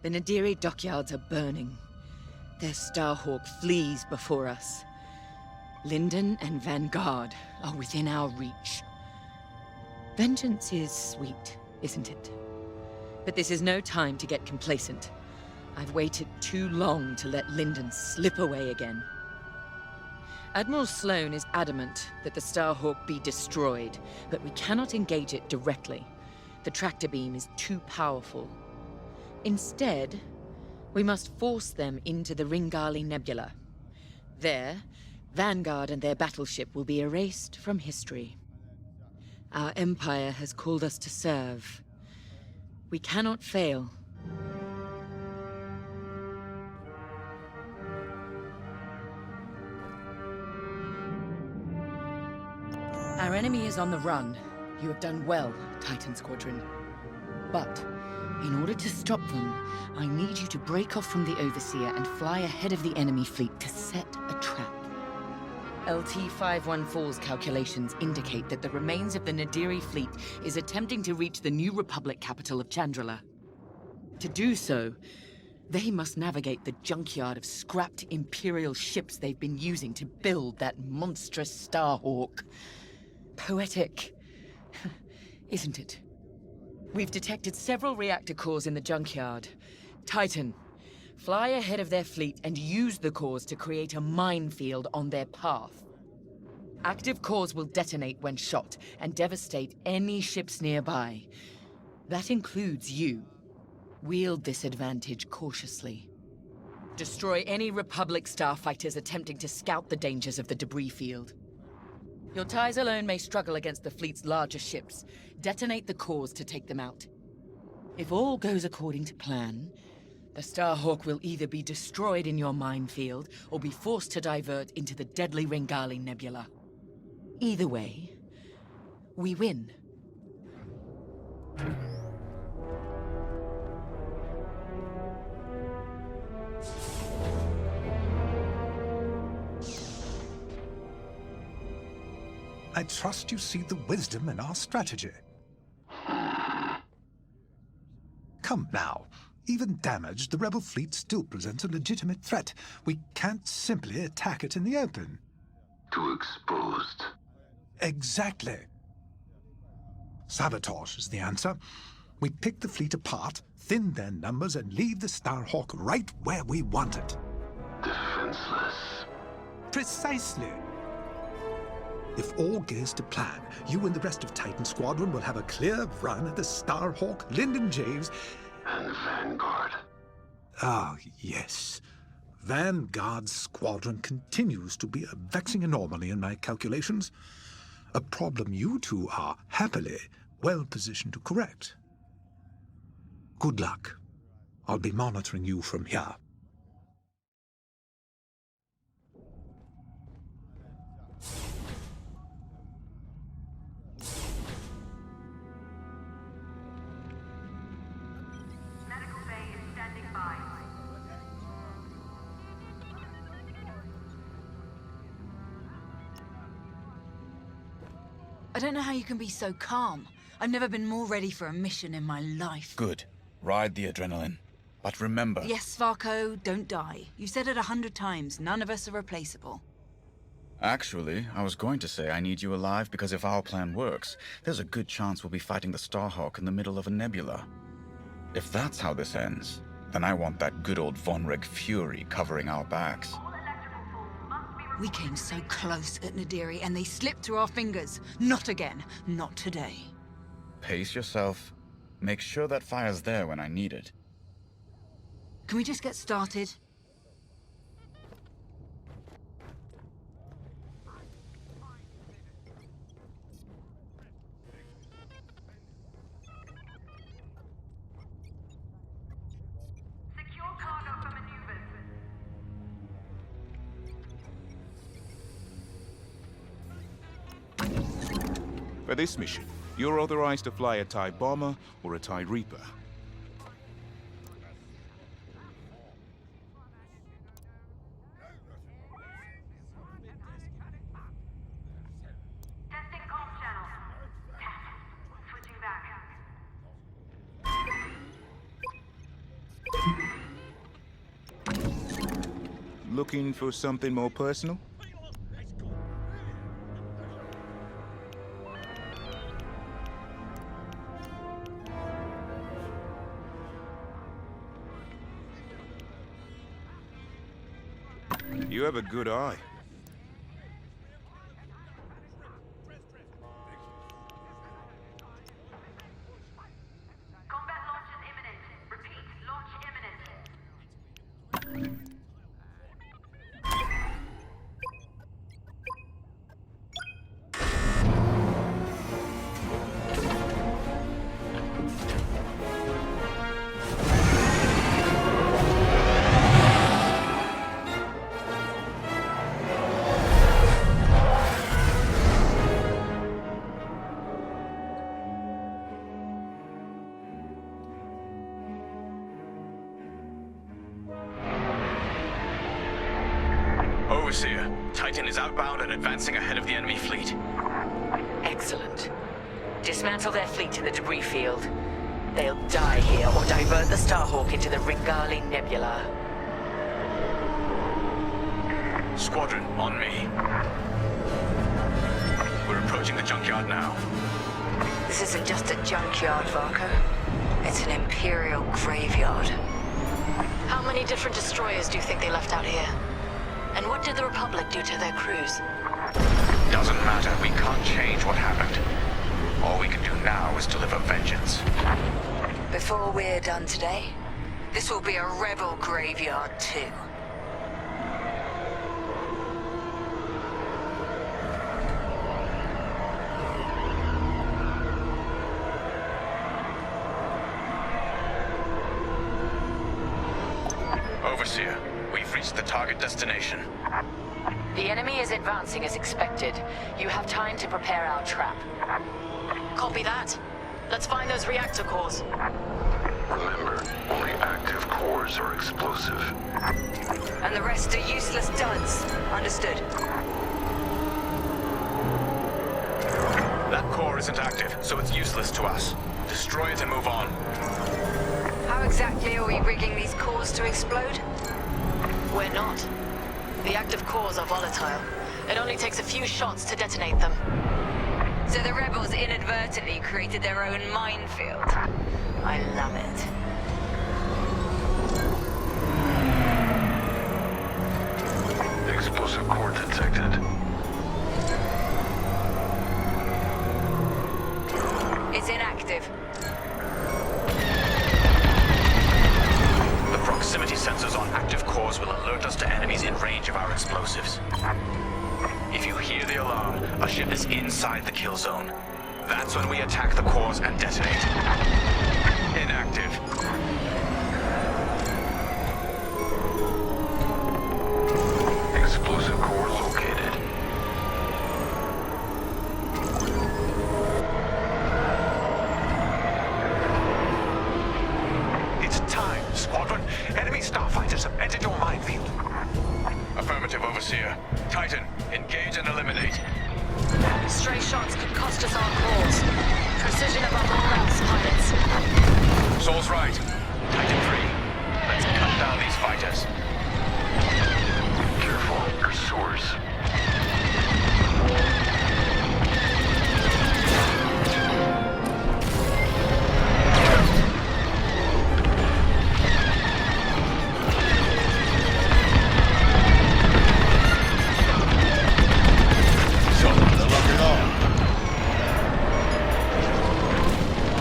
The Nadiri dockyards are burning. Their Starhawk flees before us. Linden and Vanguard are within our reach. Vengeance is sweet, isn't it? But this is no time to get complacent. I've waited too long to let Linden slip away again. Admiral Sloane is adamant that the Starhawk be destroyed, but we cannot engage it directly. The tractor beam is too powerful. Instead, we must force them into the Ringali Nebula. There, Vanguard and their battleship will be erased from history. Our Empire has called us to serve. We cannot fail. Our enemy is on the run. You have done well, Titan Squadron. But, in order to stop them, I need you to break off from the Overseer and fly ahead of the enemy fleet to set a trap. LT-514's calculations indicate that the remains of the Nadiri fleet is attempting to reach the New Republic capital of Chandrila. To do so, they must navigate the junkyard of scrapped Imperial ships they've been using to build that monstrous Starhawk. Poetic, isn't it? We've detected several reactor cores in the junkyard. Titan, fly ahead of their fleet and use the cores to create a minefield on their path. Active cores will detonate when shot and devastate any ships nearby. That includes you. Wield this advantage cautiously. Destroy any Republic starfighters attempting to scout the dangers of the debris field. Your ties alone may struggle against the fleet's larger ships. Detonate the cores to take them out. If all goes according to plan, the Starhawk will either be destroyed in your minefield or be forced to divert into the deadly Ringali Nebula. Either way, we win. I trust you see the wisdom in our strategy. Come now. Even damaged, the rebel fleet still presents a legitimate threat. We can't simply attack it in the open. Too exposed. Exactly. Sabotage is the answer. We pick the fleet apart, thin their numbers, and leave the Starhawk right where we want it. Defenseless. Precisely. If all goes to plan, you and the rest of Titan Squadron will have a clear run at the Starhawk, Linden Javes, and Vanguard. Ah, yes. Vanguard's squadron continues to be a vexing anomaly in my calculations. A problem you two are, happily, well positioned to correct. Good luck. I'll be monitoring you from here. I don't know how you can be so calm. I've never been more ready for a mission in my life. Good. Ride the adrenaline. But remember... Yes, Svarko, don't die. You said it 100 times. None of us are replaceable. Actually, I was going to say I need you alive because if our plan works, there's a good chance we'll be fighting the Starhawk in the middle of a nebula. If that's how this ends, then I want that good old Vonreg fury covering our backs. We came so close at Nadiri and they slipped through our fingers. Not again. Not today. Pace yourself. Make sure that fire's there when I need it. Can we just get started? For this mission, you're authorized to fly a TIE Bomber or a TIE Reaper. Testing comm channel. Test. Switching back. Looking for something more personal? You have a good eye. Combat launch is imminent. Repeat, launch imminent. Overseer, Titan is outbound and advancing ahead of the enemy fleet. Excellent. Dismantle their fleet in the debris field. They'll die here or divert the Starhawk into the Ringali Nebula. Squadron, on me. We're approaching the junkyard now. This isn't just a junkyard, Varko. It's an Imperial graveyard. How many different destroyers do you think they left out here? And what did the Republic do to their crews? Doesn't matter, we can't change what happened. All we can do now is deliver vengeance. Before we're done today, this will be a rebel graveyard too. Overseer, we've reached the target destination. The enemy is advancing as expected. You have time to prepare our trap. Copy that. Let's find those reactor cores. Remember, only active cores are explosive. And the rest are useless duds. Understood? That core isn't active, so it's useless to us. Destroy it and move on. How exactly are we rigging these cores to explode? We're not. The active cores are volatile. It only takes a few shots to detonate them. So the rebels inadvertently created their own minefield. I love it. Explosive core detected. It's inactive. The proximity sensors on active cores will alert us to enemies in range of our explosives. If you hear the alarm, a ship is inside the kill zone. That's when we attack the cores and detonate. Inactive. Explosive core located. It's time, Squadron. Enemy starfighters have entered your minefield. Affirmative, Overseer. Titan, engage and eliminate. Stray shots could cost us our cores. Precision above all else, pilots. Saul's right. Titan 3. Let's cut down these fighters. Careful, pursuers.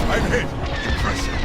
I'm hit. Impressive.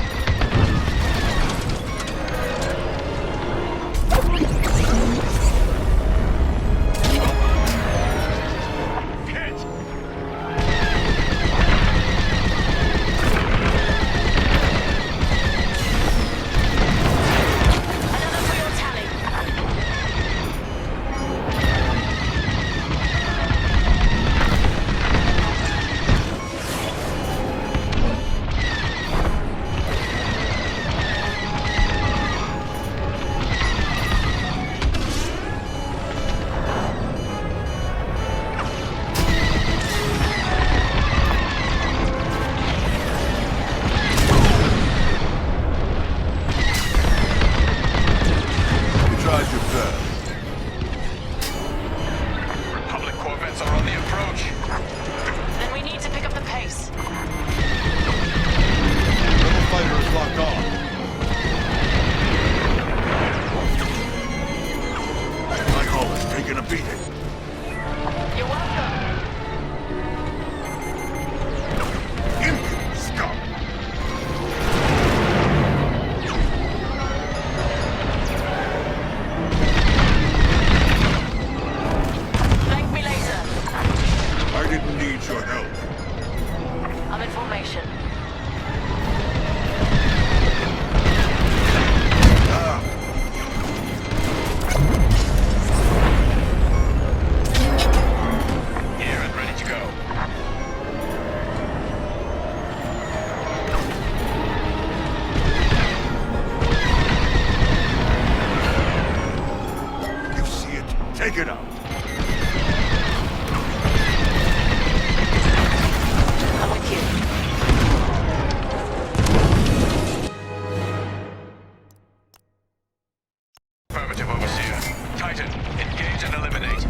Affirmative, Overseer. Titan, engage and eliminate.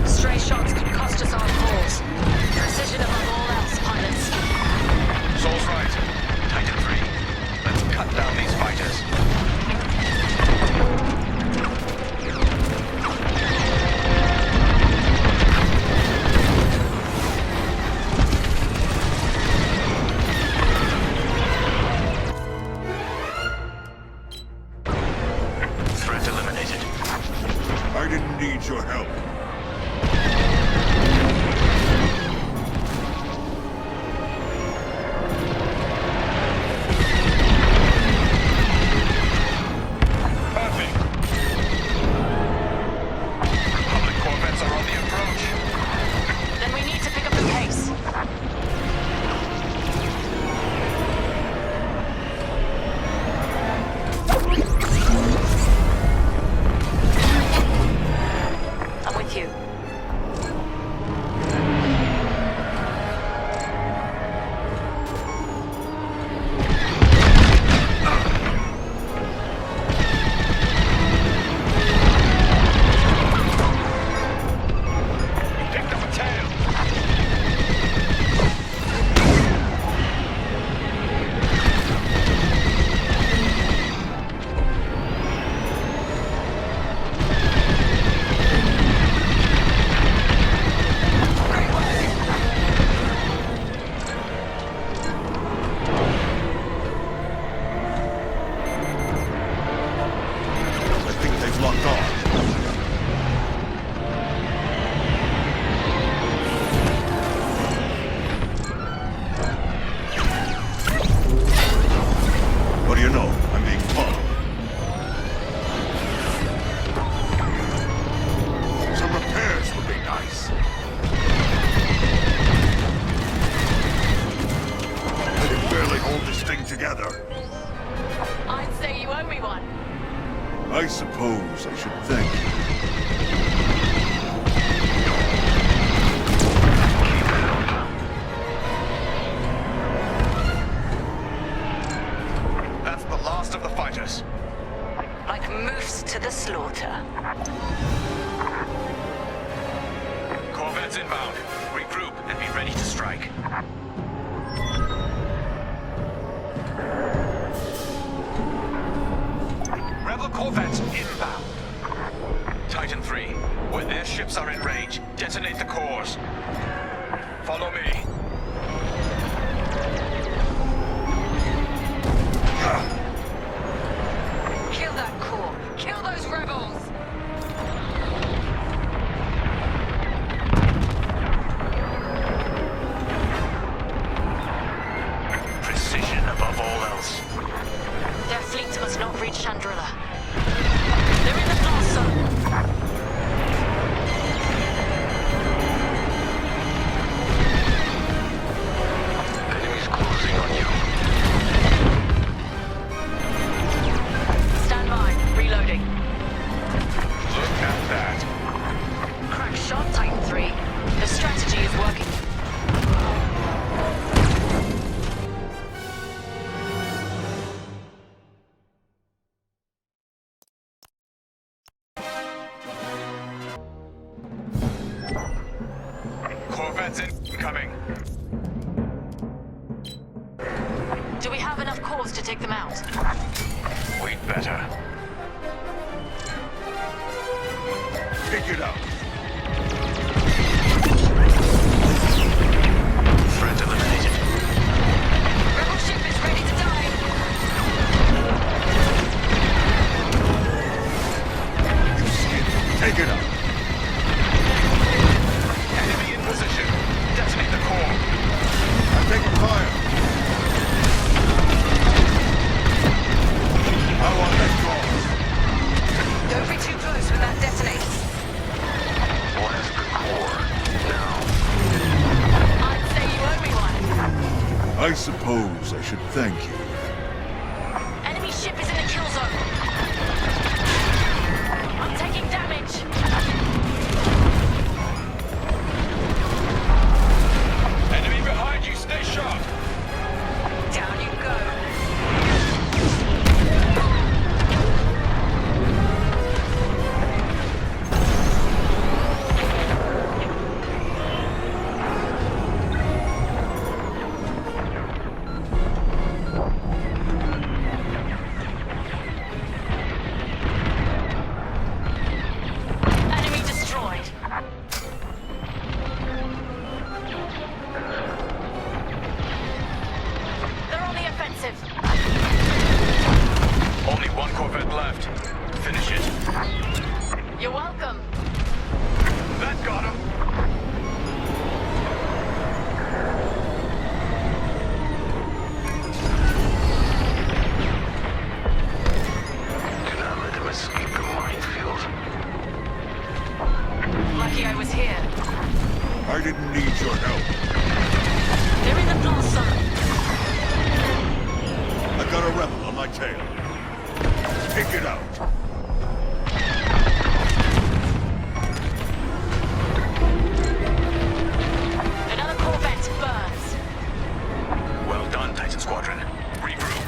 Stray shots could cost us our cause. Precision above all else, pilots. Soul's right. Titan 3. Let's cut down these fighters. Threat eliminated. I didn't need your help. Perfect. Republic corvettes are on the approach. Then we need to pick up the pace. I'm with you. You picked up a tail. Great work. I think they've locked on. What do you know? I'm being followed. Some repairs would be nice. I can barely hold this thing together. I'd say you owe me one. I suppose I should thank you. That's the last of the fighters. Like moose to the slaughter. Corvettes inbound. Regroup and be ready to strike. Rebel corvettes inbound. Titan 3, when their ships are in range, detonate the cores. Follow me. Kill that core. Kill those rebels. Precision above all else. Their fleet must not reach Chandrila. They're in the blast zone. Enemies closing on you. Stand by. Reloading. Look at that. Crack shot, Titan 3. The strategy is working. Corvettes incoming. Do we have enough cores to take them out? We'd better. Pick it up. Threat eliminated. Rebel ship is ready to die. You see it. Take it up. Enemy in position. Detonate the core. I'm taking fire. I want that core. Don't be too close when that detonates. Blast the core. Now. I'd say you owe me one. I suppose I should thank you. Enemy ship is in the kill zone. I'm taking damage. Enemy behind you. Stay sharp. Down you go. my tail. Take it out. Another Corvette burns. Well done, Titan Squadron. Regroup.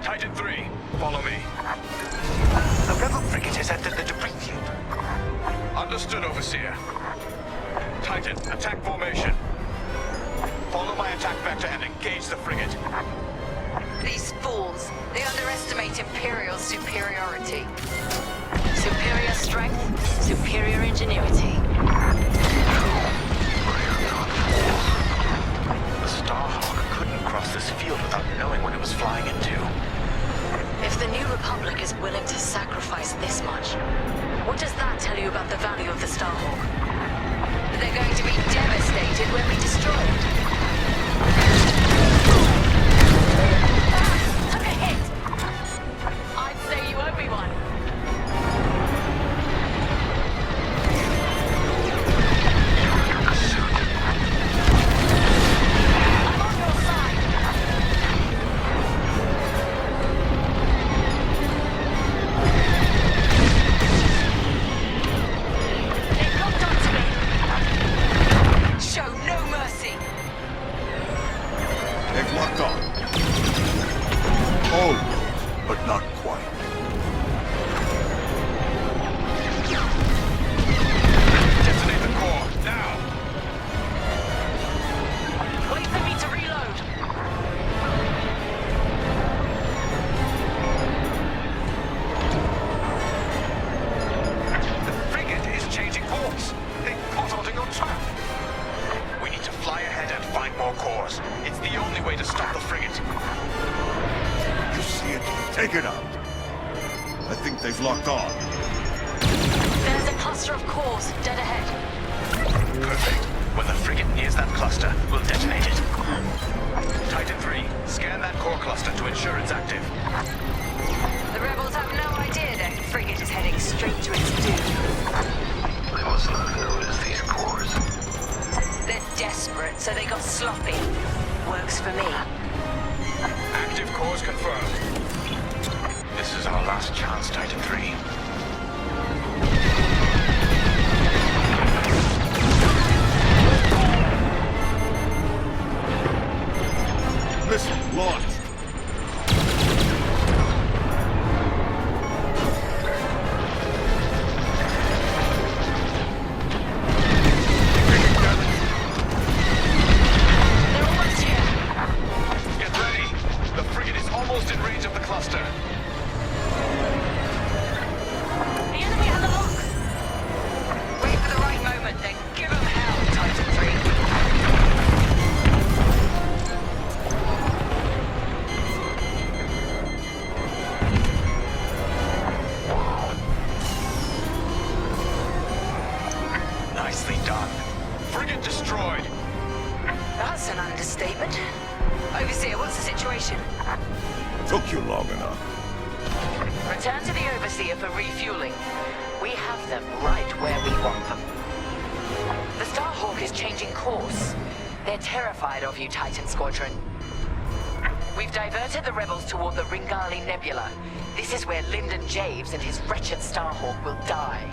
Titan 3, follow me. The rebel frigate has entered the debris field. Understood, Overseer. Titan, attack formation. Follow my attack vector and engage the frigate. These fools, they underestimate Imperial superiority. Superior strength, superior ingenuity. The Starhawk couldn't cross this field without knowing what it was flying into. If the New Republic is willing to sacrifice this much, what does that tell you about the value of the Starhawk? They're going to be devastated when we destroy it. Took a hit! I'd say you owe me one. I'm on your side. They locked onto me. Show no mercy. They've locked on. Oh, but not quite. Detonate the core, now! Wait for me to reload. The frigate is changing course. They caught onto your trap. We need to fly ahead and find more cores. It's the only way to stop the frigate. You see it? Take it out. I think they've locked on. There's a cluster of cores dead ahead. Perfect. When the frigate nears that cluster, we'll detonate it. Titan 3, scan that core cluster to ensure it's active. The rebels have no idea their frigate is heading straight to its doom. They must not have noticed these cores. They're desperate, so they got sloppy. Works for me. Active cores confirmed. This is our last chance, Titan 3. Missile launched. They're almost here. Get ready. The frigate is almost in range of the cluster. The enemy has a lock. Wait for the right moment, then give them hell, Titan 3. Nicely done. Frigate destroyed. That's an understatement. Overseer, what's the situation? Took you long enough. Return to the Overseer for refueling. We have them right where we want them. The Starhawk is changing course. They're terrified of you, Titan Squadron. We've diverted the rebels toward the Ringali Nebula. This is where Lyndon Javes and his wretched Starhawk will die.